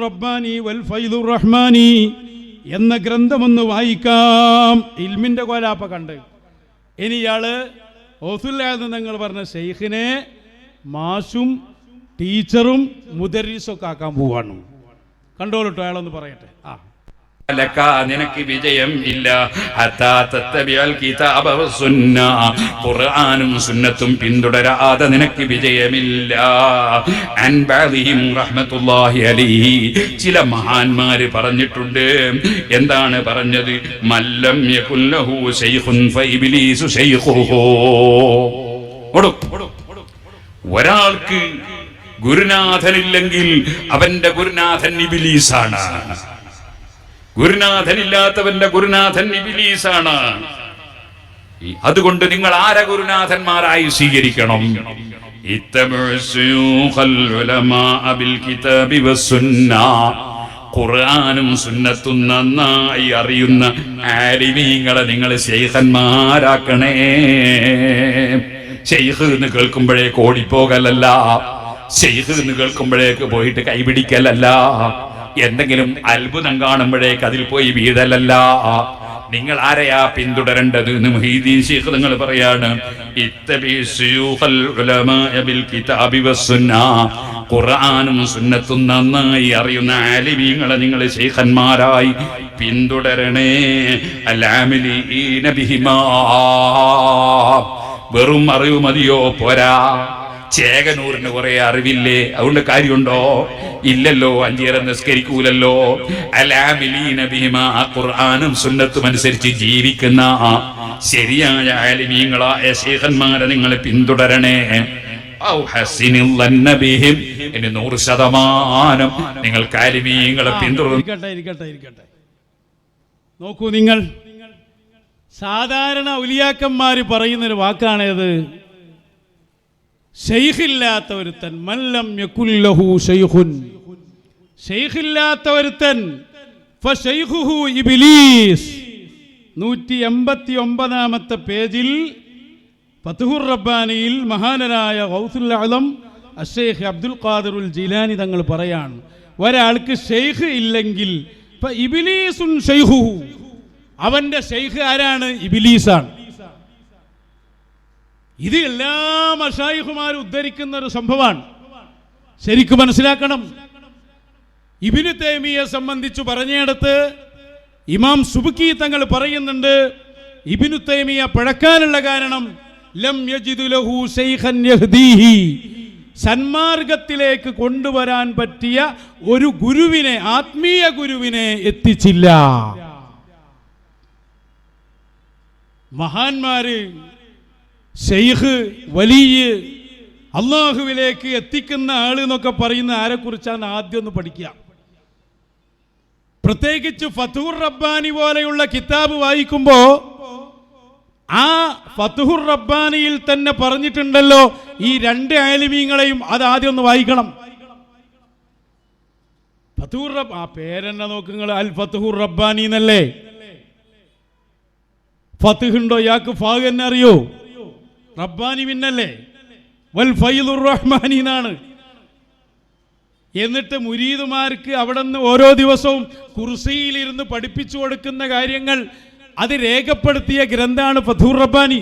റബ്ബാനി വൽ ഫൈദുർ റഹ്മാനി എന്ന ഗ്രന്ഥമൊന്ന് വായിക്കാം. ഇൽമിൻ്റെ കോലാപ്പ കണ്ട് ഇനി ഇയാള് ഓസുല്ലാന്ന് നിങ്ങൾ പറഞ്ഞ ഷെയ്ഖിനെ മാഷും ടീച്ചറും മുദരിസൊക്കെ ആക്കാൻ പോവാണ്. കണ്ടോളൂട്ടോ, അയാളൊന്ന് പറയട്ടെ. നിനക്ക് വിജയം ഇല്ല ഖുർആനും സുന്നത്തും പിന്തുടരാതെ നിനക്ക് വിജയമില്ല. ചില മഹാന്മാര് പറഞ്ഞിട്ടുണ്ട്. എന്താണ് പറഞ്ഞത്? മല്ലം യകുല്ലഹു ശൈഖുൻ ഫഇബ്ലീസു ശൈഖുഹു. ഒരാൾക്ക് ഗുരുനാഥനില്ലെങ്കിൽ അവന്റെ ഗുരുനാഥൻ ഇബ്ലീസാണ്. ഗുരുനാഥനില്ലാത്തവന്റെ ഗുരുനാഥൻ ഇബ്ലീസാണ്. അതുകൊണ്ട് നിങ്ങൾ ആരെ ഗുരുനാഥന്മാരായി സ്വീകരിക്കണം? ഖുർആനും സുന്നത്തും നന്നായി അറിയുന്ന ആലിമീങ്ങളെ നിങ്ങൾ ശൈഖന്മാരാക്കണേ. ശൈഖ് എന്ന് കേൾക്കുമ്പോഴേക്ക് ഓടിപ്പോകലല്ല, ശൈഖ് എന്ന് കേൾക്കുമ്പോഴേക്ക് പോയിട്ട് കൈപിടിക്കലല്ല, എന്തെങ്കിലും അത്ഭുതം കാണുമ്പോഴേക്ക് അതിൽ പോയി വീഴലല്ല. നിങ്ങൾ ആരെയാ പിന്തുടരേണ്ടത് എന്ന് മുഹീദ്ദീൻ ശൈഖ് നിങ്ങൾ പറയാണ്. ഖുർആനും സുന്നത്തും നന്നായി അറിയുന്ന ആലിമീങ്ങളെ നിങ്ങൾ ശൈഖന്മാരായി പിന്തുടരണേ. അൽആമിലീന ബിഹിമാ. വെറും അറിവ് മതിയോ? പോരാ. ചേകനൂറിന് കുറെ അറിവില്ലേ? അതുകൊണ്ട് കാര്യമുണ്ടോ? ഇല്ലല്ലോ. 5 നേരം നിസ്കരിക്കൂലല്ലോ. അൽആമിലീന ബിഹിമാ. ഖുർആനും സുന്നത്തും അനുസരിച്ച് ജീവിക്കുന്ന ശരിയായ ആലിമീങ്ങളായ ശൈഖന്മാരെ നിങ്ങൾ പിന്തുടരണേ. ഔ ഹസിനിൽ ലന്ന ബിഹിം. ഇനി 100% നിങ്ങൾക്ക് ആലിമീങ്ങളെ പിന്തുടരണം. ഇരിക്കട്ടെ. നോക്കൂ, നിങ്ങൾ സാധാരണ ഔലിയാക്കന്മാര് പറയുന്നൊരു വാക്കാണേത്? ശൈഖില്ലാത്ത ഒരുത്തൻ, മല്ലം യകുല്ലഹു ശൈഖുൻ, ശൈഖില്ലാത്ത ഒരുത്തൻ ഫശൈഖുഹു ഇബ്ലീസ്. 189-ാമത്തെ പേജിൽ ഫത്ഹുർ റബ്ബാനിയിൽ മഹാനരായ ഗൗസുൽ ആലം അശ്ശൈഖ് അബ്ദുൽ ഖാദിറുൽ ജീലാനി തങ്ങൾ പറയാണ്, ഒരാൾക്ക് ശൈഖ് ഇല്ലെങ്കിൽ ഇബ്ലീസുൻ ശൈഖുഹു, അവന്റെ ശൈഖ് ആരാണ്? ഇബ്ലീസാണ്. ഇത് എല്ലാ മശായിഖുമാരും ഉദ്ധരിക്കുന്ന ഒരു സംഭവമാണ്. ശരിക്കും മനസ്സിലാക്കണം. ഇബ്നു തൈമിയ്യയെ സംബന്ധിച്ച് പറഞ്ഞിടത്ത് ഇമാം സുബ്കി തങ്ങൾ പറയുന്നുണ്ട്, ഇബ്നു തൈമിയ്യ പിഴക്കാനുള്ള കാരണം ലം യജിദു ലഹു ശൈഖൻ യഹ്ദീഹി, സന്മാർഗത്തിലേക്ക് കൊണ്ടുവരാൻ പറ്റിയ ഒരു ഗുരുവിനെ, ആത്മീയ ഗുരുവിനെ എത്തിച്ചില്ല. മഹാന്മാര്, ശൈഖ്, വലിയ, അള്ളാഹുവിലേക്ക് എത്തിക്കുന്ന ആള് എന്നൊക്കെ പറയുന്ന ആരെക്കുറിച്ചാണ് ആദ്യം ഒന്ന് പഠിക്കുക. പ്രത്യേകിച്ച് ഫത്ഹുർ റബ്ബാനി പോലെയുള്ള കിതാബ് വായിക്കുമ്പോ ആ ഫത്ഹുർ റബ്ബാനിയിൽ തന്നെ പറഞ്ഞിട്ടുണ്ടല്ലോ ഈ 2 ആലിമീങ്ങളെയും. അത് ആദ്യം ഒന്ന് വായിക്കണം. ഫത്ഹുർ റബ്ബ്, ആ പേരെന്നെ നോക്കുങ്ങൾ, അൽ ഫത്ഹുർ റബ്ബാനി എന്നല്ലേ. ഫത്ഹ് ഉണ്ടോ ഇയാൾക്ക്? ഫാഗ് തന്നെ അറിയോ? റബ്ബാനി പിന്നല്ലേ. വൽ ഫൈദുർ റഹ്മാനി എന്നാണ്. എന്നിട്ട് മുരീദുമാർക്ക് അവിടെ നിന്ന് ഓരോ ദിവസവും കുർസിയിലിരുന്ന് പഠിപ്പിച്ചു കൊടുക്കുന്ന കാര്യങ്ങൾ അത് രേഖപ്പെടുത്തിയ ഗ്രന്ഥാണ് ഫത്ഹുർ റബ്ബാനി.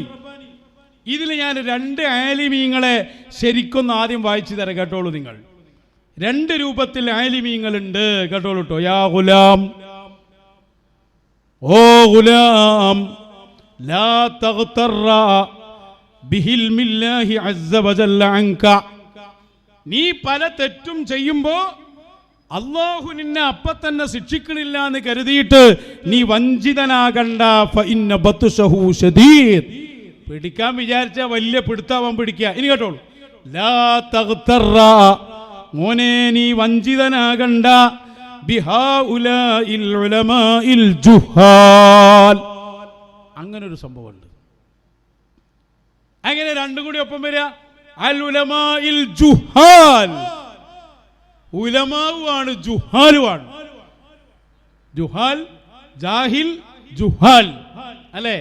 ഇതിൽ ഞാൻ 2 ആലിമീങ്ങളെ ശരിക്കൊന്ന് ആദ്യം വായിച്ചു തരാം. കേട്ടോളൂ നിങ്ങൾ. 2 രൂപത്തിൽ ആലിമീങ്ങളുണ്ട്. കേട്ടോളൂ കേട്ടോ. യാ ഗുലാം, ഓ ഗുലാം, ലാ തഗ്തറ ബിഹിൽമില്ലാഹി അസ്സ വജല്ല അൻക. നീ പല തെറ്റും ചെയ്യുമ്പോ അല്ലാഹു നിന്നെ അപ്പ തന്നെ ശിക്ഷിക്കണില്ല എന്ന് കരുതിയിട്ട് നീ വഞ്ചിതനാകണ്ട. ഫഇന്ന ബത്ശഹു ശദീദ്. പിടിക്കാൻ വിചാരിച്ച വലിയ പിടുത്താവാൻ പിടിക്കുക. ഇനി കേട്ടോളൂ. ലാ തഗ്തറ, മോനെ നീ വഞ്ചിതനാകണ്ട. ബിഹാഉലാഇൽ ഉലമാഇൽ ജുഹാൽ. അങ്ങനെ ഒരു സംഭവമുണ്ട്. അങ്ങനെ 2 കൂടി ഒപ്പം വരിക. അൽ ഉലമാഇൽ ജുഹാൽ. ഉലമാവുമാണ്, ജുഹാലുമാണ്. ജുഹാൽ, ജാഹിൽ, ജുഹാൽ അല്ലേ?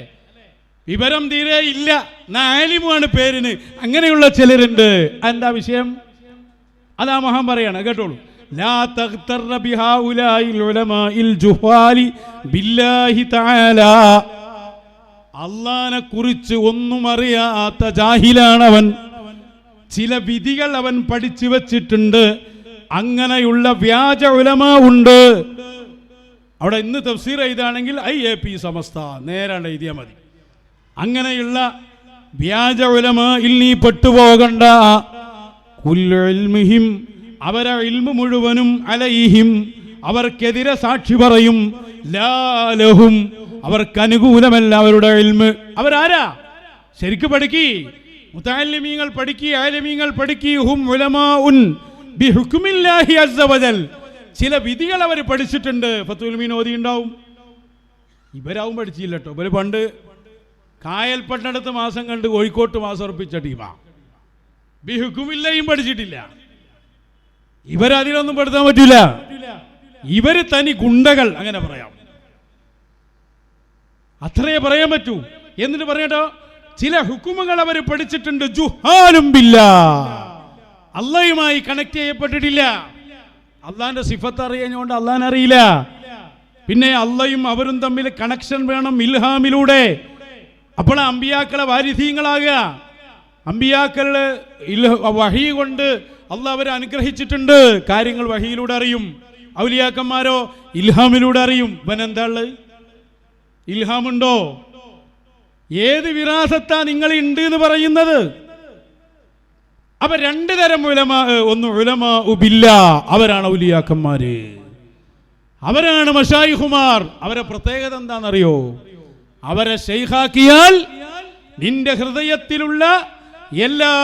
വിവരം തീരെ ഇല്ല, ആലിമുമാണ് പേരിന്. അങ്ങനെയുള്ള ചിലരുണ്ട്. എന്താ വിഷയം? അതാ മഹാൻ പറയാണ്. കേട്ടോളൂ. ലാ തഗ്തറ ബിഹാഉലാഇൽ ഉലമാഇൽ ജുഹാലി ബില്ലാഹി തആല. അല്ലാഹനെ കുറിച്ച് ഒന്നും അറിയാത്ത ജാഹിലാണവൻ. ചില വിധികൾ അവൻ പഠിച്ചു വച്ചിട്ടുണ്ട്. അങ്ങനെയുള്ള വ്യാജ ഉലമാ ഉണ്ട്. അവിടെ ഇന്ന് തഫ്സീർ എഴുതാണെങ്കിൽ IAP സമസ്ത നേരാണ് എഴുതിയാൽ മതി. അങ്ങനെയുള്ള വ്യാജ ഉലമായിൽ നീ പെട്ടുപോകണ്ട. കുല്ലു ഇൽമിഹിം, അവരെ ഇൽമു മുഴുവനും അലൈഹിം, അവർക്കെതിരെ സാക്ഷി പറയും. ലാ ലഹും, അവർക്ക് അനുകൂലമല്ല അവരുടെ ഇൽമ്. അവരാരാ? ശരിക്ക് പഠിക്കി, മുതഅല്ലിമീങ്ങൾ പഠിക്കി, ആലിമീങ്ങൾ പഠിക്കി. ഹും ഉലമാഉൻ ബിഹുക്മില്ലാഹി അസ്സ വജൽ. ചില വിധികൾ അവർ പഠിച്ചിട്ടുണ്ട്. ഫത്തുൽ മീൻ ഓതിയുണ്ടാവും. ഇവരാവും പഠിച്ചില്ല കേട്ടോ. ഇവർ പണ്ട് കായൽപ്പട്ടണത്ത് മാസം കണ്ട് കോഴിക്കോട്ട് മാസം ഉറപ്പിച്ച ടീമാ. ബിഹുക്കുമില്ലയും പഠിച്ചിട്ടില്ല. ഇവരതിലൊന്നും പെടുത്താൻ പറ്റില്ല. ഇവര് തനി ഗുണ്ടകൾ, അങ്ങനെ പറയാം. അത്രയേ പറയാൻ പറ്റൂ. എന്നിട്ട് പറയട്ടോ, ചില ഹുക്കുമുകൾ അവർ പഠിച്ചിട്ടുണ്ട്. ജുഹാലും ബില്ലാ, അള്ളാഹുമായി കണക്ട് ചെയ്യപ്പെട്ടിട്ടില്ല. അള്ളാഹിന്റെ സിഫത്ത് അറിയാഞ്ഞുകൊണ്ട് അള്ളാഹിനെ അറിയില്ല. പിന്നെ അള്ളയും അവരും തമ്മിൽ കണക്ഷൻ വേണം ഇൽഹാമിലൂടെ. അപ്പോൾ അമ്പിയാക്കളെ വാരിധീങ്ങളാകുക. അമ്പിയാക്കളുടെ വഹി കൊണ്ട് അള്ളാഹ് അവരെ അനുഗ്രഹിച്ചിട്ടുണ്ട്. കാര്യങ്ങൾ വഹിയിലൂടെ അറിയും. ഔലിയാക്കന്മാരോ ഇൽഹാമിലൂടെ അറിയും. ഇവനെന്താ ഉള്ളത്? ഇൽഹാമുണ്ടോ? ഏത് വിറാസത്താ നിങ്ങൾ ഉണ്ട് എന്ന് പറയുന്നത്? അപ്പൊ രണ്ടു തരം ഉലമാ. ഒന്ന് ഉലമാ ബില്ലാ, അവരാണ് ഔലിയാക്കന്മാര്, അവരാണ് മശായിഖുമാർ. അവരെ പ്രത്യേകത എന്താണെന്നറിയോ? അവരെ ശൈഖാക്കിയാൽ നിന്റെ ഹൃദയത്തിലുള്ള എല്ലാ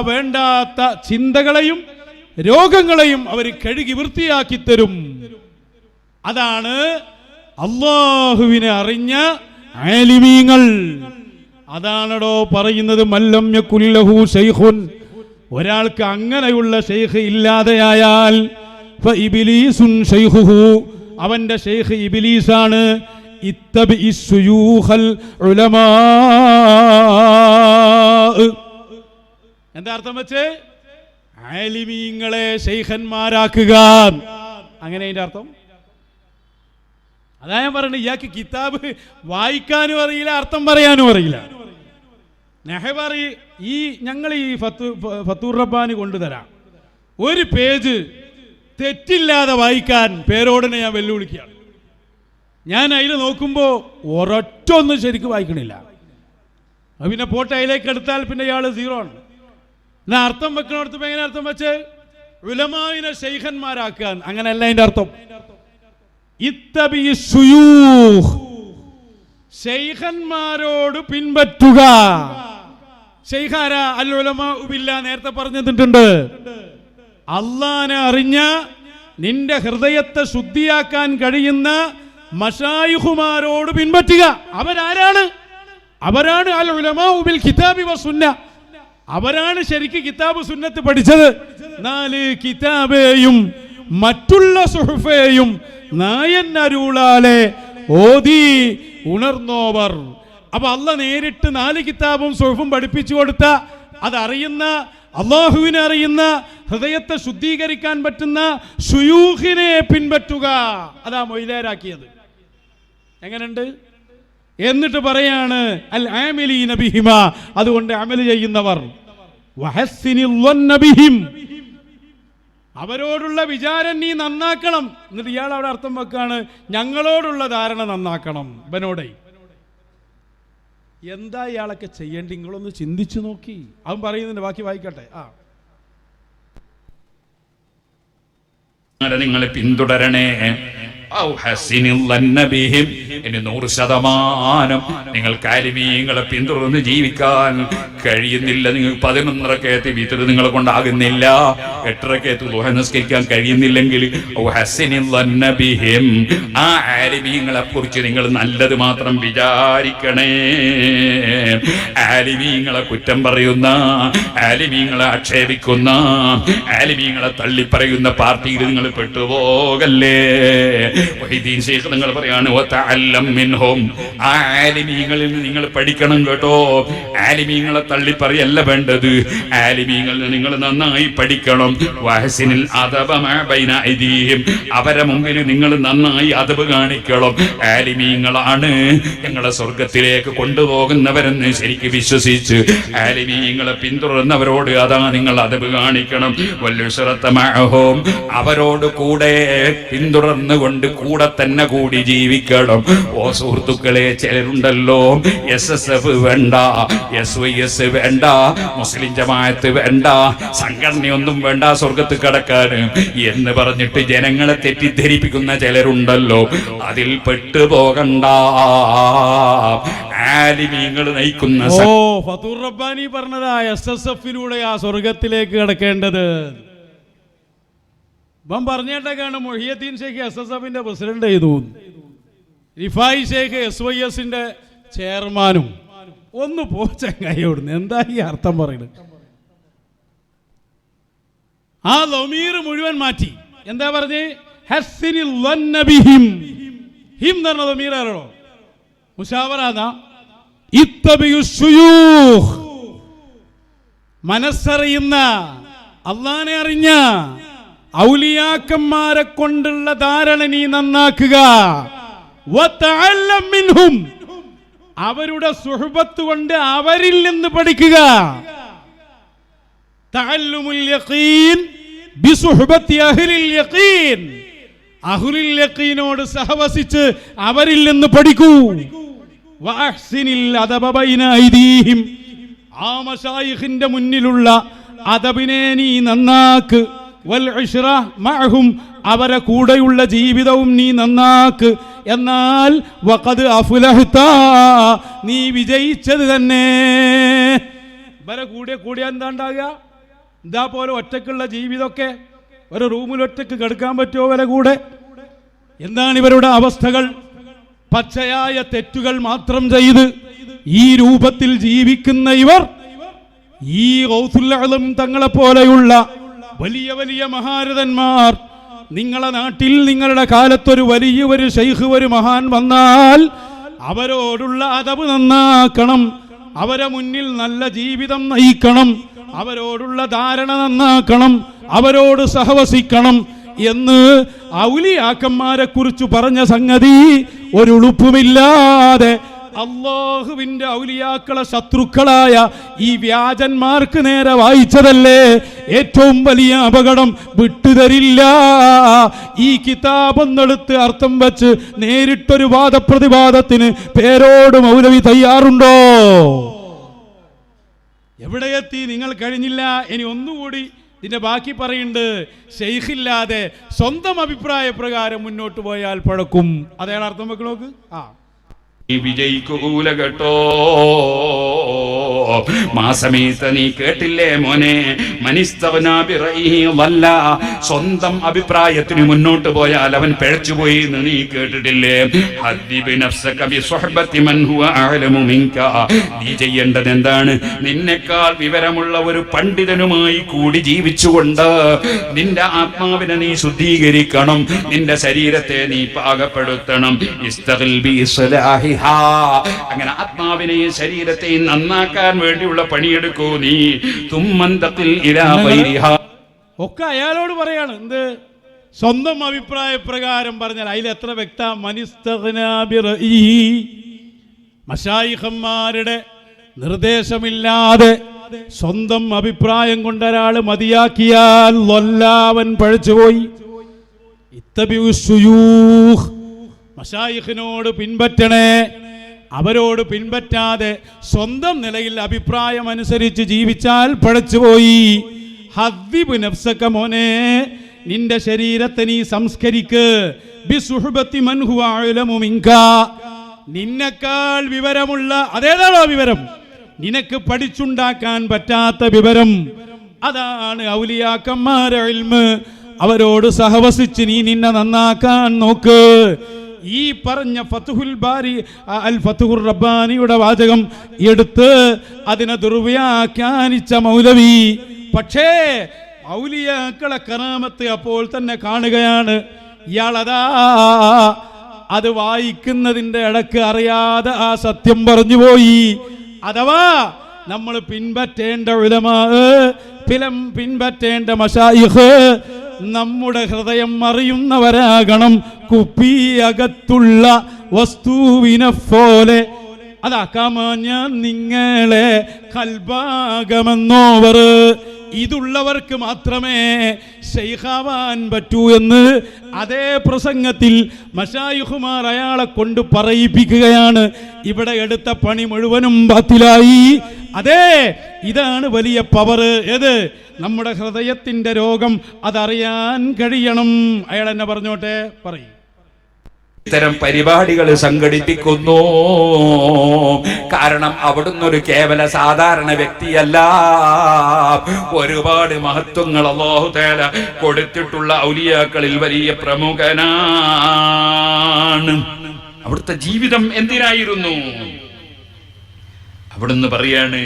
വേണ്ടാത്ത ചിന്തകളെയും രോഗങ്ങളെയും അവർ കഴുകി വൃത്തിയാക്കി തരും. അതാണ് അല്ലാഹുവിനെ അറിഞ്ഞ ആലിമീങ്ങൾ. അതാണടോ പറയുന്നത് മല്ലം യകുല്ലഹു ശൈഖുൻ. ഒരാൾക്ക് അങ്ങനെയുള്ള ശൈഖ് ഇല്ലാതെയായാൽ ഫഇബ്ലീസുൻ ശൈഖുഹു, അവന്റെ ശൈഖ് ഇബ്ലീസാണ്. ഇത്തബിഇസ് ശുയൂഖൽ ഉലമാ. എന്താ അർത്ഥം വെച്ച്? ആലിമീങ്ങളെ ശൈഖന്മാരാക്കുക. അങ്ങനെ അതിന്റെ അർത്ഥം. അതാ ഞാൻ പറയുന്നത്, ഇയാൾക്ക് കിതാബ് വായിക്കാനും അറിയില്ല, അർത്ഥം പറയാനും അറിയില്ല. നെഹ്ബറി ഈ ഞങ്ങൾ ഈ ഫത്തൂർ റബ്ബാനി കൊണ്ടുതരാം. ഒരു പേജ് തെറ്റില്ലാതെ വായിക്കാൻ പേരോടനെ ഞാൻ വെല്ലുവിളിക്കുകയാണ്. ഞാൻ അതിൽ നോക്കുമ്പോൾ ഒരൊറ്റ ഒന്നും ശരിക്കും വായിക്കണില്ല. പിന്നെ പോട്ട് അതിലേക്ക് എടുത്താൽ പിന്നെ ഇയാൾ സീറോ ആണ്. എന്നാൽ അർത്ഥം വെക്കണോടത്ത് എങ്ങനെ അർത്ഥം വെച്ച്? ഉലമാവിനെ ശൈഖന്മാരാക്കാൻ. അങ്ങനെയല്ല അതിൻ്റെ അർത്ഥം. ശൈഖന്മാരോട് പിൻപറ്റുക. ശൈഖാര അൽ ഉലമാ ബില്ലാ നേരത്തെ പറഞ്ഞിട്ടുണ്ട്. അള്ളാനെ അറിഞ്ഞ നിന്റെ ഹൃദയത്തെ ശുദ്ധിയാക്കാൻ കഴിയുന്ന മശായിഖുമാരോട് പിൻപറ്റുക. അവരാരാണ്? അവരാണ് അൽ ഉലമാ ബിൽ കിതാബി വസുന്ന. അവരാണ് ശരിക്ക് കിതാബ് സുന്നത്ത് പഠിച്ചത്. 4 കിതാബേയും മറ്റുള്ള സുഹുഫേയും നായന്നരുളാലെ ഓതി ഉണർന്നോവർ. അപ്പൊ അള്ളാഹ് നേരിട്ട് 4 കിതാബും സുഹുഫും പഠിപ്പിച്ചു കൊടുത്ത, അതറിയുന്ന, അള്ളാഹുവിനെ അറിയുന്ന, ഹൃദയത്തെ ശുദ്ധീകരിക്കാൻ പറ്റുന്ന ശുയൂഖിനെ പിൻപറ്റുക. അതാ മൊയ്ലാരാക്കിയത്. എങ്ങനെയുണ്ട്? എന്നിട്ട് പറയാണ് അൽ ആമിലീന ബിഹിമ, അതുകൊണ്ട് അമൽ ചെയ്യുന്നവർ. വഹസ്സിനിൽ ളന്ന ബിഹിം, അവരോടുള്ള വിചാരം നീ നന്നാക്കണം. എന്നിട്ട് ഇയാൾ അവിടെ അർത്ഥം വെക്കാണ് ഞങ്ങളോടുള്ള ധാരണ നന്നാക്കണം. ഇവനോടെ എന്താ ഇയാളൊക്കെ ചെയ്യേണ്ടി നിങ്ങളൊന്ന് ചിന്തിച്ചു നോക്കി. അവൻ പറയുന്നുണ്ട്, ബാക്കി വായിക്കട്ടെ. നിങ്ങളെ പിന്തുടരണേ. ഇനി 100% നിങ്ങൾക്ക് ആലിമീങ്ങളെ പിന്തുടർന്ന് ജീവിക്കാൻ കഴിയുന്നില്ല. നിങ്ങൾക്ക് 11 റകഅത്ത് വിത്ർ നിങ്ങളെ കൊണ്ടാകുന്നില്ല. 8 റകഅത്ത് ദുഹ നിസ്കരിക്കാൻ കഴിയുന്നില്ലെങ്കിൽ ആ ആലിമീങ്ങളെ കുറിച്ച് നിങ്ങൾ നല്ലത് മാത്രം വിചാരിക്കണേ. ആലിമീങ്ങളെ കുറ്റം പറയുന്ന, ആലിമീങ്ങളെ ആക്ഷേപിക്കുന്ന, ആലിമീങ്ങളെ തള്ളിപ്പറയുന്ന പാർട്ടിയിൽ നിങ്ങൾ പെട്ടുപോകല്ലേ. നിങ്ങൾ പറയാണ് ആ ആലിമീങ്ങളിൽ നിന്ന് നിങ്ങൾ പഠിക്കണം കേട്ടോ. ആലിമീങ്ങളെ തള്ളിപ്പറയല്ല വേണ്ടത്. ആലിമീങ്ങളിൽ നിങ്ങൾ നന്നായി പഠിക്കണം. വഹസിനിൽ അദബ മാ ബൈന ഐദീഹിം, അവരെ മുമ്പിൽ നിങ്ങൾ നന്നായി അദബ് കാണിക്കണം. ആലിമീങ്ങളാണ് ഞങ്ങളെ സ്വർഗത്തിലേക്ക് കൊണ്ടുപോകുന്നവരെന്ന് ശരിക്ക് വിശ്വസിച്ച് ആലിമീങ്ങളെ പിന്തുടർന്നവരോട് അതാ നിങ്ങൾ അദബ് കാണിക്കണം. വല്ലുശ്റത മഅഹും, അവരോട് കൂടെ പിന്തുടർന്നുകൊണ്ട് കൂടെ തന്നെ കൂടി ജീവിക്കണം. ഓ സുഹൃത്തുക്കളെ, ചിലരുണ്ടല്ലോ SSF വേണ്ട, SYS വേണ്ട, മുസ്ലിം ജമാഅത്ത് വേണ്ട, സംഘടനയൊന്നും വേണ്ട സ്വർഗത്ത് കടക്കാൻ എന്ന് പറഞ്ഞിട്ട് ജനങ്ങളെ തെറ്റിദ്ധരിപ്പിക്കുന്ന ചിലരുണ്ടല്ലോ. അതിൽ പെട്ടുപോകണ്ട. ആലിമീങ്ങൾ നയിക്കുന്ന ഫതൂർ റബ്ബാനി പറഞ്ഞതാ SSFലൂടെ ആ സ്വർഗത്തിലേക്ക് കടക്കേണ്ടത്. ഇപ്പം പറഞ്ഞിട്ടൊക്കെയാണ് മൊഹിയുദ്ദീൻ ഷെയ്ഖ് SSFന്റെ പ്രസിഡന്റ് ചെയ്തു, റിഫായി ഷെയ്ഖ് SYSന്റെ ചെയർമാനും. ഒന്ന് പോച്ചങ്ങായോടുന്നു. എന്താ ഈ അർത്ഥം പറയുന്നത്? ആ ലമീർ മുഴുവൻ മാറ്റി. എന്താ പറഞ്ഞേ? ഹസ്സിനിൽ വന്ന ബിഹിം. ഹിം എന്ന് പറഞ്ഞ ലമീർ ആരാണോ? മുശാവറ. ഇത്തബിയുശുയൂഖ്, മനസ്സറിയുന്ന അള്ളാനെ അറിഞ്ഞ ഔലിയാക്കന്മാരെ കൊണ്ടുള്ള ധാരണ നീ നന്നാക്കുക. വതഅല്ലം മിൻഹും, അവരുടെ സുഹബത്ത് കൊണ്ട് അവരിൽ നിന്ന് പഠിക്കുക. തഅല്ലുമുൽ യഖീൻ ബിസുഹബത്തി അഹ്ലിൽ യഖീൻ, അഹ്ലുൽ യഖീനോട് സഹവസിച്ച് അവരിൽ നിന്ന് പഠിക്കൂ. വഅഹ്സിനിൽ അദബ ബൈന ഐദീഹിം, ആ മശായിഖിന്റെ മുന്നിലുള്ള അദബിനെ നീ നന്നാക്ക്. വൽ ഇശ്റ മഅഹും, അവരെ കൂടെയുള്ള ജീവിതവും നീ നന്നാക്ക്. എന്നാൽ വഖദ് അഫ്ലഹ്ത, നീ വിജയിച്ചത് തന്നെ. ഇവരെ കൂടെ എന്താ ഉണ്ടാകുക? ഇതാ പോലെ ഒറ്റക്കുള്ള ജീവിതമൊക്കെ, ഒരു റൂമിൽ ഒറ്റക്ക് കിടക്കാൻ പറ്റുമോ ഇവരെ കൂടെ? എന്താണ് ഇവരുടെ അവസ്ഥകൾ? പച്ചയായ തെറ്റുകൾ മാത്രം ചെയ്ത് ഈ രൂപത്തിൽ ജീവിക്കുന്ന ഇവർ, ഈ ഗൗസുൽ അഅ്ലം തങ്ങളെ പോലെയുള്ള വലിയ വലിയ മഹാരഥന്മാർ, നിങ്ങളെ നാട്ടിൽ നിങ്ങളുടെ കാലത്തൊരു വലിയൊരു ശൈഖ്, ഒരു മഹാൻ വന്നാൽ അവരോടുള്ള അദബ് നന്നാക്കണം, അവരെ മുന്നിൽ നല്ല ജീവിതം നയിക്കണം, അവരോടുള്ള ധാരണ നന്നാക്കണം, അവരോട് സഹവസിക്കണം എന്ന് ഔലിയാക്കന്മാരെ കുറിച്ച് പറഞ്ഞ സംഗതി ഒരു ഉളുപ്പുമില്ലാതെ അല്ലാഹുവിന്റെ ഔലിയാക്കളെ ശത്രുക്കളായ ഈ വ്യാജന്മാർക്ക് നേരെ വായിച്ചതല്ലേ ഏറ്റവും വലിയ അപകടം. വിട്ടുതരില്ല. ഈ കിതാബൊന്നെടുത്ത് അർത്ഥം വെച്ച് നേരിട്ടൊരു വാദപ്രതിവാദത്തിന് പേരോട് മൗലവി തയ്യാറുണ്ടോ? എവിടെയെത്തി? നിങ്ങൾ കഴിഞ്ഞില്ല. ഇനി ഒന്നുകൂടി ഇതിന്റെ ബാക്കി പറയുന്നുണ്ട്. ശൈഖില്ലാതെ സ്വന്തം അഭിപ്രായ പ്രകാരം മുന്നോട്ട് പോയാൽ പഴക്കും. അതേടെ അർത്ഥം വെക്ക് നോക്ക്. വിജയിക്കൂല കേട്ടോ. മാസമീത്ത നീ കേട്ടില്ലേ മോനെ? മനിസ്തവനാബിറൈഹിവല്ല, സ്വന്തം അഭിപ്രായത്തിന് മുന്നോട്ട് പോയാൽ അവൻ പിഴച്ചുപോയി എന്ന് നീ കേട്ടിട്ടില്ലേ? ഹദ്ദിബ് നഫ്സക ബിസുഹ്ബത്തി മൻ ഹുവ അഅലമു മിൻക, നീ ചെയ്യേണ്ടത് എന്താണ്? നിന്നെക്കാൾ വിവരമുള്ള ഒരു പണ്ഡിതനുമായി കൂടി ജീവിച്ചുകൊണ്ട് നിന്റെ ആത്മാവിനെ നീ ശുദ്ധീകരിക്കണം, നിന്റെ ശരീരത്തെ നീ പാകപ്പെടുത്തണം. ഇസ്തഖിൽ ബി ഇസ്ലാഹി, അങ്ങനെ ആത്മാവിനെയും ശരീരത്തെയും നന്നാക്കാൻ വേണ്ടിയുള്ള പണിയെടുക്കൂ നീ. ഒക്കെ അയാളോട് പറയാണ്. എന്ത്? സ്വന്തം അഭിപ്രായ പ്രകാരം പറഞ്ഞാൽ അതിൽ എത്ര വ്യക്ത? മശായിഖന്മാരുടെ നിർദ്ദേശമില്ലാതെ സ്വന്തം അഭിപ്രായം കൊണ്ട് ഒരാൾ മതിയാക്കിയാൽ അവൻ പഴച്ചുപോയി. ഇത്തബിഉശുയൂഖ്, മശായിഖിനോട് പിൻപറ്റണേ. അവരോട് പിൻപറ്റാതെ സ്വന്തം നിലയിൽ അഭിപ്രായം അനുസരിച്ച് ജീവിച്ചാൽ പഴച്ചുപോയി. ഹദ്ദിബ് നഫ്സക, മോനെ നിന്റെ ശരീരത്തെ നീ സംസ്കരിക്ക്. ബിസുഹ്ബത്തി മൻ ഹുവ അഅലമു മിൻക, നിന്നെക്കാൾ വിവരമുള്ള, അതേതാണോ വിവരം? നിനക്ക് പഠിച്ചുണ്ടാക്കാൻ പറ്റാത്ത വിവരം. അതാണ് ഔലിയാക്കന്മാരെ ഇൽമ്. അവരോട് സഹവസിച്ച് നീ നിന്നെ നന്നാക്കാൻ നോക്ക്. ഈ പറഞ്ഞ ഫത്ഹുൽ ബാരി അൽ ഫത്ഹുർ റബ്ബാനിയുടെ വാചകം എടുത്ത് അതിനെ ദുർവ്യാഖ്യാനിച്ച മൗലവി. പക്ഷേ ഔലിയാക്കളെ കറാമത്ത് അപ്പോൾ തന്നെ കാണുകയാണ്. ഇയാളതാ അത് വായിക്കുന്നതിൻ്റെ ഇടക്ക് അറിയാതെ ആ സത്യം പറഞ്ഞുപോയി. അഥവാ നമ്മൾ പിൻപറ്റേണ്ട ഉലമാ പിൻപറ്റേണ്ട മശായിഖ് നമ്മുടെ ഹൃദയം അറിയുന്നവരാകണം. കുപ്പിയകത്തുള്ള വസ്തുവിനെ പോലെ അതാക്കാമാ ഞാൻ നിങ്ങളെ കൽബാകമെന്നോവർ. ഇതുള്ളവർക്ക് മാത്രമേ ശൈഖാവാൻ പറ്റൂ എന്ന് അതേ പ്രസംഗത്തിൽ മശായിഖുമാർ അയാളെ കൊണ്ട് പറയിപ്പിക്കുകയാണ്. ഇവിടെ എടുത്ത പണി മുഴുവനും ബാത്തിലായി. അതെ, ഇതാണ് വലിയ പവർ. ഏത്? നമ്മുടെ ഹൃദയത്തിന്റെ രോഗം അതറിയാൻ കഴിയണം. അയാൾ എന്നെ പറഞ്ഞോട്ടെ, പറയും. ഇത്തരം പരിപാടികൾ സംഘടിപ്പിക്കുന്നു. കാരണം അവിടുന്ന് ഒരു കേവല സാധാരണ വ്യക്തിയല്ല. ഒരുപാട് മഹത്വങ്ങൾ അല്ലാഹു തആല കൊടുത്തിട്ടുള്ള ഔലിയാക്കളിൽ വലിയ പ്രമുഖനാണ്. അവിടുത്തെ ജീവിതം എന്തിനായിരുന്നു? അവിടുന്ന് പറയാണ്,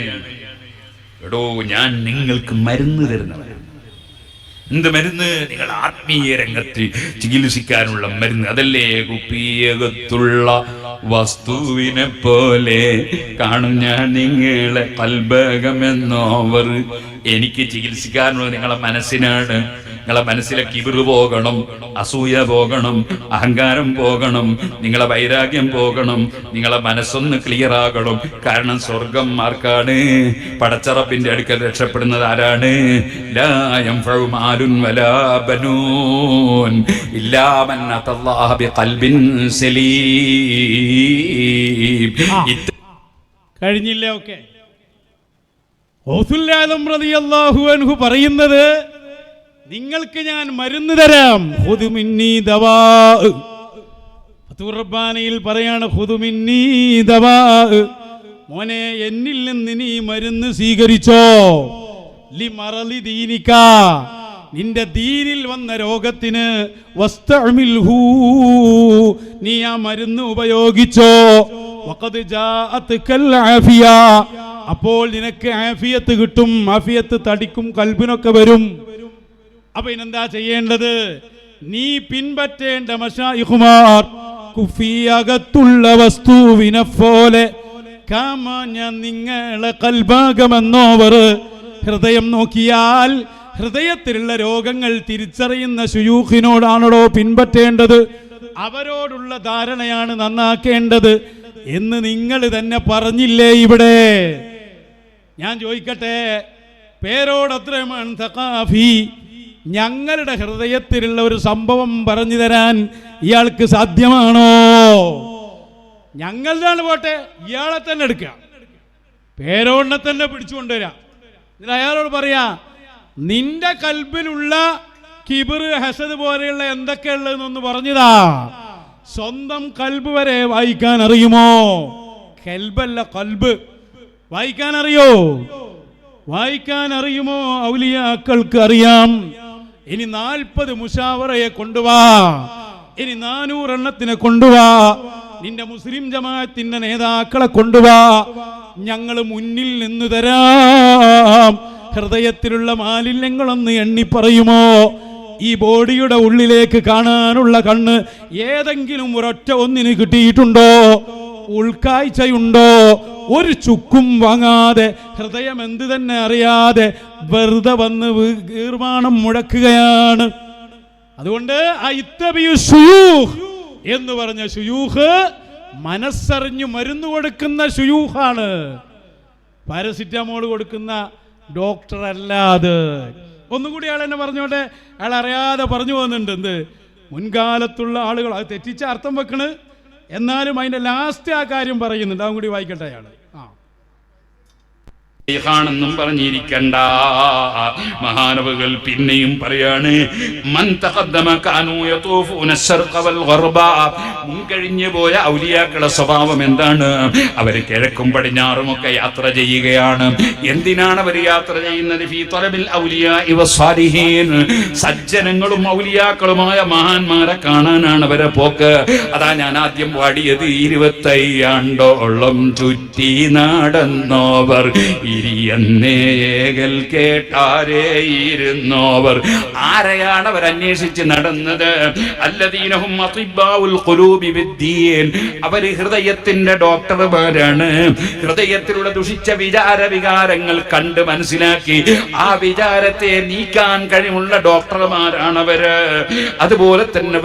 എടോ ഞാൻ നിങ്ങൾക്ക് മരുന്ന് തരുന്നവൻ. എന്ത് മരുന്ന്? നിങ്ങൾ ആത്മീയ രംഗത്ത് ചികിത്സിക്കാനുള്ള മരുന്ന്. അതല്ലേ കുപ്പിയകത്തുള്ള വസ്തുവിനെ പോലെ കാണും ഞാൻ നിങ്ങളെ കൽബകമെന്നോവർ. എനിക്ക് ചികിത്സിക്കാനുള്ളത് നിങ്ങളെ മനസ്സിനാണ്. നിങ്ങളെ മനസ്സിലെ കിബിറ് പോകണം, അസൂയ പോകണം, അഹങ്കാരം പോകണം, നിങ്ങളെ വൈരാഗ്യം പോകണം, നിങ്ങളെ മനസ്സൊന്ന് ക്ലിയർ ആകണം. കാരണം സ്വർഗം ആർക്കാണ്? പടച്ചറപ്പിന്റെ അടുക്കൽ രക്ഷപ്പെടുന്നത് ആരാണ്? ലാ യൻഫഉ മാലുൻ വലാ ബനൂൻ ഇല്ലാ മൻ അതല്ലാഹ ബിഖൽബിൻ സലീം. കഴിഞ്ഞില്ലേ? ഓക്കേ. ഗൗസുൽ ആദം റളിയല്ലാഹു അൻഹു പറയുന്നത്, നിങ്ങൾക്ക് ഞാൻ മരുന്ന് തരാം. ഖുദ് മിന്നീ ദവാ. ഫതുർ റബ്ബാനിയിൽ പറയാണ്, ഖുദ് മിന്നീ ദവാ. മോനെ, എന്നിൽ നിന്ന് നീ മരുന്ന് സ്വീകരിച്ചോ. ലിമറലി ദീനിക, നിന്റെ ദീനിൽ വന്ന രോഗത്തിന്. വസ്തഅമിൽഹു, നീ ആ മരുന്ന് ഉപയോഗിച്ചോ. വഖദ് ജാഅത്കൽ ആഫിയ, അപ്പോൾ നിനക്ക് ആഫിയത്ത് കിട്ടും. ആഫിയത്ത് തടിക്കും, കൽബിനൊക്കെ വരും. അപ്പൊ ഇനെന്താ ചെയ്യേണ്ടത്? നീ പിൻപറ്റേണ്ട മശായിഖുമാർ കുഫിയകത്തുള്ള വസ്തുവിനെ പോലെ കാമാ ഞാൻ നിങ്ങളെ കൽബാകമെന്നോവർ. ഹൃദയം നോക്കിയാൽ ഹൃദയത്തിലുള്ള രോഗങ്ങൾ തിരിച്ചറിയുന്ന ശുയൂഖിനോടാണോ പിൻപറ്റേണ്ടത്? അവരോടുള്ള ധാരണയാണ് നന്നാക്കേണ്ടത് എന്ന് നിങ്ങൾ തന്നെ പറഞ്ഞില്ലേ ഇവിടെ? ഞാൻ ചോദിക്കട്ടെ, പേരോട് അബ്ദുറഹ്മാൻ സഖാഫി ഞങ്ങളുടെ ഹൃദയത്തിലുള്ള ഒരു സംഭവം പറഞ്ഞു തരാൻ ഇയാൾക്ക് സാധ്യമാണോ? ഞങ്ങളുടെ പോട്ടെ, ഇയാളെ തന്നെ എടുക്കുക, പേരോടിനെ തന്നെ പിടിച്ചുകൊണ്ടുവരാം. എന്നിട്ട് അയാളോട് പറയാ, നിന്റെ കൽബിലുള്ള കിബിറ്, ഹസദ് പോലെയുള്ള എന്തൊക്കെയുള്ളതെന്നൊന്ന് പറഞ്ഞതാ. സ്വന്തം കൽബ് വരെ വായിക്കാൻ അറിയുമോ? കൽബല്ല, കൽബ് വായിക്കാൻ അറിയോ? വായിക്കാൻ അറിയുമോ? ഔലിയാക്കൾക്ക് അറിയാം. ഇനി 40 മുശാവറയെ കൊണ്ടുവാ, ഇനി 400 എണ്ണത്തിനെ കൊണ്ടുവാ, നിന്റെ മുസ്ലിം ജമാഅത്തിന്റെ നേതാക്കളെ കൊണ്ടുവാ, ഞങ്ങൾ മുന്നിൽ നിന്ന് തരാം. ഹൃദയത്തിലുള്ള മാലിന്യങ്ങളൊന്ന് എണ്ണി പറയുമോ? ഈ ബോഡിയുടെ ഉള്ളിലേക്ക് കാണാനുള്ള കണ്ണ് ഏതെങ്കിലും ഒരൊറ്റ ഒന്നിന് കിട്ടിയിട്ടുണ്ടോ? ഉൾക്കാഴ്ചയുണ്ടോ? ഒരു ചുക്കും വാങ്ങാതെ, ഹൃദയം എന്ത് തന്നെ അറിയാതെ വെറുതെ വന്ന് ഗീർവാണം മുഴക്കുകയാണ്. അതുകൊണ്ട് എന്ന് പറഞ്ഞ ശുയൂഖ് മനസ്സറിഞ്ഞു മരുന്ന് കൊടുക്കുന്ന ശുയൂഖാണ്. പാരസിറ്റമോൾ കൊടുക്കുന്ന ഡോക്ടർ അല്ല അത്. ഒന്നുകൂടി അയാൾ എന്നെ പറഞ്ഞോട്ടെ, അയാൾ അറിയാതെ പറഞ്ഞു പോകുന്നുണ്ട്. എന്ത്? മുൻകാലത്തുള്ള ആളുകൾ അത് തെറ്റിച്ച അർത്ഥം വെക്കണ്, എന്നാലും അതിന്റെ ലാസ്റ്റ് ആ കാര്യം പറയുന്നുണ്ട്. അതും കൂടി വായിക്കട്ടെ അയാൾ. ാണെന്നും പറഞ്ഞിരിക്കണ്ട. മഹാനവകൾ പിന്നെയും പറയാണ്, മുൻകഴിഞ്ഞു പോയ ഔലിയാക്കളുടെ സ്വഭാവം എന്താണ്? അവർ കിഴക്കും പടിഞ്ഞാറും ഒക്കെ യാത്ര ചെയ്യുകയാണ്. എന്തിനാണ് അവർ യാത്ര ചെയ്യുന്നത്? ഫീ തലബിൽ ഔലിയാഇ വസ്സാലിഹീൻ, സജ്ജനങ്ങളും ഔലിയാക്കളുമായ മഹാന്മാരെ കാണാനാണ് അവരെ പോക്ക്. അതാ ഞാൻ ആദ്യം പാടിയത്, 25 ആണ്ടോളം ചുറ്റി നടന്നോവർ പിരിയന്നേകൽ കേട്ടാരേയിരുന്നോവർ. ആരെയാണ് അവർ അന്വേഷിച്ച് നടന്നത്? അല്ലദീനഹും അത്തിബ്ബാഉൽ ഖുലൂബി ബിദ്ദീൻ. അവർ ഹൃദയത്തിന്റെ ഡോക്ടർമാരാണ്. ഹൃദയത്തിലുള്ള ദുഷിച്ച വികാരങ്ങൾ കണ്ട് മനസ്സിലാക്കി ആ വിചാരത്തെ നീക്കാൻ കഴിവുള്ള ഡോക്ടർമാരാണവര്. അതുപോലെ തന്നെ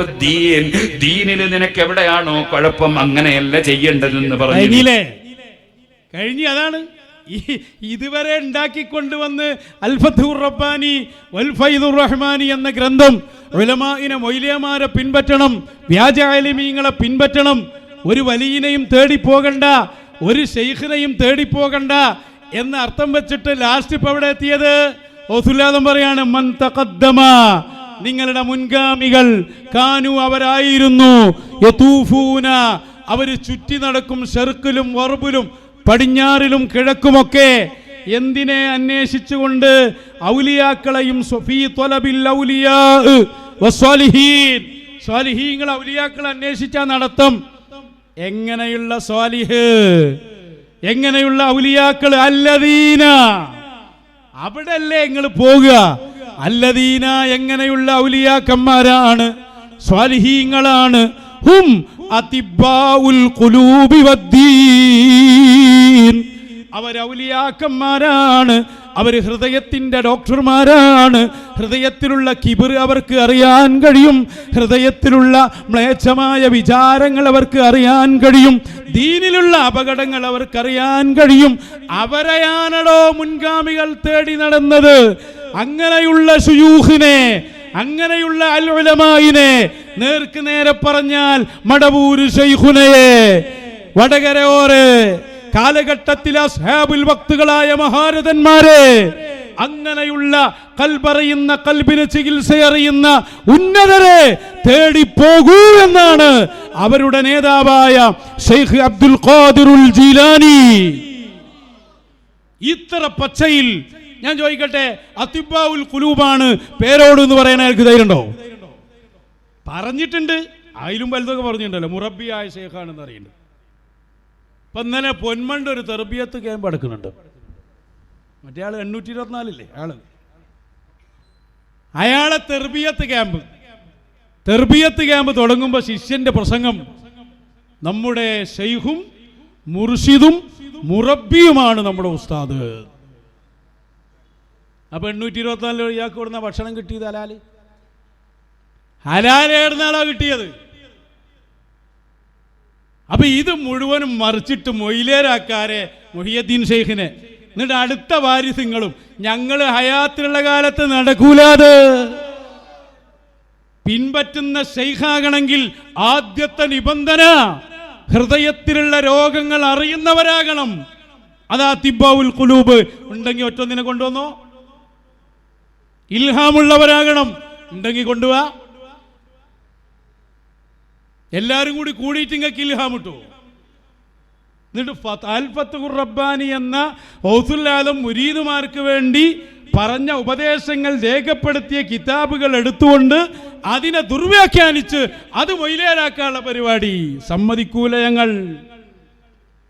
ദീനിൽ നിനക്ക് എവിടെയാണോ കുഴപ്പം അങ്ങനെയല്ല ചെയ്യേണ്ടതെന്ന് പറഞ്ഞില്ലേ? കഴിഞ്ഞ അതാണ് ഇതുവരെ ഉണ്ടാക്കിക്കൊണ്ടുവന്ന് അൽ ഫത്ഹുർ റബ്ബാനി വൽ ഫൈദുർ റഹ്മാനി എന്ന ഗ്രന്ഥം ഉലമാഇനെ മൗലിയമാരെ പിൻപറ്റണം, വ്യാജ ആലിമീങ്ങളെ പിൻപറ്റണം, ഒരു വലിയനെയും തേടിപ്പോകണ്ട, ഒരു ശൈഖിനെയും തേടിപ്പോകണ്ട എന്ന അർത്ഥം വെച്ചിട്ട് ലാസ്റ്റ് ഇപ്പൊ എവിടെ എത്തിയത്? ഓസുല്ലാദം പറയാണ് മൻ തഖദ്ദമ, നിങ്ങളുടെ മുൻഗാമികൾ, കാനു അവരായിരുന്നു, യതൂഫൂന അവര് ചുറ്റി നടക്കും, ഷർക്കിലും വറുബിലും പടിഞ്ഞാറിലും കിഴക്കുമൊക്കെ. എന്തിനെ അന്വേഷിച്ചുകൊണ്ട്? ഔലിയാക്കളെയും ഫീ ത്വലബിൽ ഔലിയാ വസ്വാലിഹീൻ, സ്വാലിഹീങ്ങൾ ഔലിയാക്കളെ അന്വേഷിച്ച നടത്തം. എങ്ങനെയുള്ള സ്വാലിഹ്, എങ്ങനെയുള്ള ഔലിയാക്കൾ? അല്ലദീന, അവിടെ അല്ലേ നിങ്ങൾ പോകുക? അല്ലദീന എങ്ങനെയുള്ള ഔലിയാക്കന്മാരാണ്? സ്വാലിഹീങ്ങളാണ്. ഹും അതിബ്ബാഉൽ ഖുലൂബി വദ്ദീൻ, അവർ ഔലിയാക്കന്മാരാണ്, അവർ ഹൃദയത്തിന്റെ ഡോക്ടർമാരാണ്. ഹൃദയത്തിലുള്ള കിബിർ അവർക്ക് അറിയാൻ കഴിയും, ഹൃദയത്തിലുള്ള മ്ലേച്ഛമായ വിചാരങ്ങൾ അവർക്ക് അറിയാൻ കഴിയും, ദീനിലുള്ള അപകടങ്ങൾ അവർക്കറിയാൻ കഴിയും. അവരെയാണോ മുൻഗാമികൾ തേടി നടന്നത്? അങ്ങനെയുള്ള ശുയൂഖിനെ, അങ്ങനെയുള്ള അൽ ഉലമായിനെ, നേർക്ക് നേരെ പറഞ്ഞാൽ മടവൂര് ശൈഖുനയെ, വടകരയോര് കാലഘട്ടത്തിലെ അസ്ഹാബുൽ വക്തുകളായ മഹാരഥന്മാരെ, അങ്ങനെയുള്ള കൽബറിയുന്ന, കൽബിന് ചികിത്സയറിയുന്ന ഉന്നതരെ തേടിപ്പോകൂ എന്നാണ് അവരുടെ നേതാവായ ഷെയ്ഖ് അബ്ദുൽ ഖാദിറുൽ ജീലാനി. ഇത്ര പച്ചയിൽ ഞാൻ ചോദിക്കട്ടെ, അതിബ്ബാഉൽ ഖുലൂബാണ് പേരോട് എന്ന് പറയാൻ അയാൾക്ക് ധൈര്യമുണ്ടോ? പറഞ്ഞിട്ടുണ്ട്, അതിലും വലുതൊക്കെ പറഞ്ഞിട്ടുണ്ടല്ലോ, മുറബിയായ ഷെയ്ഖാണെന്ന് അറിയുന്നുണ്ട്. ഇപ്പം ഇന്നലെ പൊന്മണ്ട് ഒരു തെർബിയത്ത് ക്യാമ്പ് എടുക്കുന്നുണ്ട്. മറ്റേ ആൾ 824 അയാളെ തെർബിയത്ത് ക്യാമ്പ് തുടങ്ങുമ്പോൾ ശിഷ്യന്റെ പ്രസംഗം നമ്മുടെ ഷെയ്ഖും മുർഷിദും മുറബിയുമാണ് നമ്മുടെ ഉസ്താദ്. അപ്പൊ 824 ഇയാൾക്ക് കൊടുന്ന ഭക്ഷണം കിട്ടിയത് ഹലാൽ ഏടുന്നാളാ കിട്ടിയത്? അപ്പൊ ഇത് മുഴുവനും മറിച്ചിട്ട് മൊയിലേരാക്കാരെ മുഹിയുദ്ദീൻ ഷെയ്ഖിനെ, എന്നിട്ട് അടുത്ത വാരിസുകളും ഞങ്ങൾ ഹയാത്തിലുള്ള കാലത്ത് നടക്കൂലാത്. പിൻപറ്റുന്ന ഷെയ്ഖാകണമെങ്കിൽ ആദ്യത്തെ നിബന്ധന ഹൃദയത്തിലുള്ള രോഗങ്ങൾ അറിയുന്നവരാകണം. അതാ തിബ്ബാഉൽ ഖുലൂബ് ഉണ്ടെങ്കിൽ ഒറ്റൊന്നിനെ കൊണ്ടുവന്നോ? ഇൽഹാമുള്ളവരാകണം, ഉണ്ടെങ്കിൽ കൊണ്ടുപോവാ. എല്ലാവരും കൂടി കൂടിയിട്ട് ഇങ്ങക്ക് ഇൽഹാം കിട്ടു. എന്നിട്ട് അൽ ഫത്ഹുർ റബ്ബാനി എന്ന ഗൗസുൽ ആലം മുരീദുമാർക്ക് വേണ്ടി പറഞ്ഞ ഉപദേശങ്ങൾ രേഖപ്പെടുത്തിയ കിതാബുകൾ എടുത്തുകൊണ്ട് അതിനെ ദുർവ്യാഖ്യാനിച്ച് അത് മൊയിലേരാക്കാനുള്ള പരിപാടി സമ്മതിക്കൂല ഞങ്ങൾ.